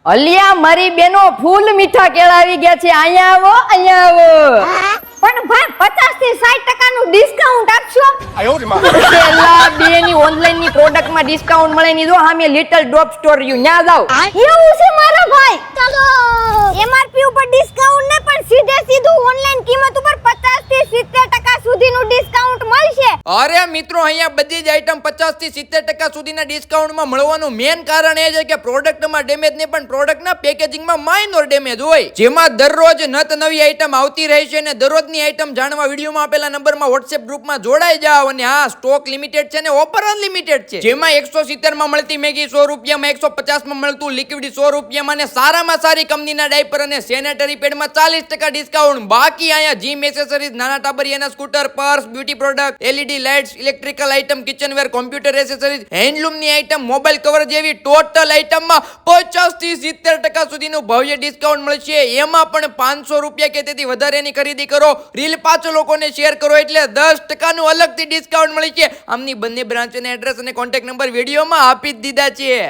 અલિયા મારી બેનો ફૂલ મીઠા કેળા આવી ગયા છે. અહીંયા આવો, અહીંયા આવો. પણ ભાઈ 50 થી 60% નું ડિસ્કાઉન્ટ આપશો? પેલા બેની ઓનલાઈન ની પ્રોડક્ટ માં ડિસ્કાઉન્ટ મળે ની જો સામે લિટલ ડ્રોપ સ્ટોર રહ્યું ન્યા જાવ. એવું છે મારા ભાઈ. ચાલો એમઆરપી ઉપર ડિસ્કાઉન્ટ ને પણ સીધું ઓનલાઈન કિંમત ઉપર 50 થી 70% સુધીનું ડિસ્કાઉન્ટ મળશે. અરે મિત્રો, અહીંયા બધી જ આઈટમ 50 થી 70% સુધીના ડિસ્કાઉન્ટમાં મળવાનું મેન કારણ એ છે કે પ્રોડક્ટમાં ડેમેજ નહીં પણ પ્રોડક્ટના પેકેજિંગમાં માઇનોર ડેમેજ હોય, જેમાં દરરોજ નત નવી આઈટમ આવતી રહે છે અને દરરોજની આઈટમ જાણવા વિડીયોમાં આપેલા નંબરમાં WhatsApp ગ્રુપમાં જોડાઈ જાવ. અને હા, સ્ટોક લિમિટેડ છે ને ઓફર અનલિમિટેડ છે, જેમાં 170 માં મળતી મેગી 100 રૂપિયામાં, 150 માં મળતું લિક્વિડ 100 રૂપિયામાં અને સારામાં સારી કંપનીના ડાયપર અને સેનેટરી પેડમાં 40% ડિસ્કાઉન્ટ. બાકી અહીંયા જીમ એસેસરીઝ, નાના ટાબરિયાના scooter, purse, beauty product, LED lights, electrical item, kitchenware, computer accessories, હેન્ડલૂમની આઇટમ, મોબાઈલ કવર જેવી ટોટલ આઇટમમાં 50 થી 70% સુધીનું ભવ્ય ડિસ્કાઉન્ટ મળશે. એમાં પણ 500 રૂપિયા કે તેથી વધારેની ખરીદી કરો, રીલ 5 લોકોને શેર કરો એટલે 10% નું અલગથી ડિસ્કાઉન્ટ મળી છે. આમની બંને બ્રાન્ચ અને એડ્રેસ અને કોન્ટેક્ટ નંબર વિડીયોમાં આપી જ દીધા છે.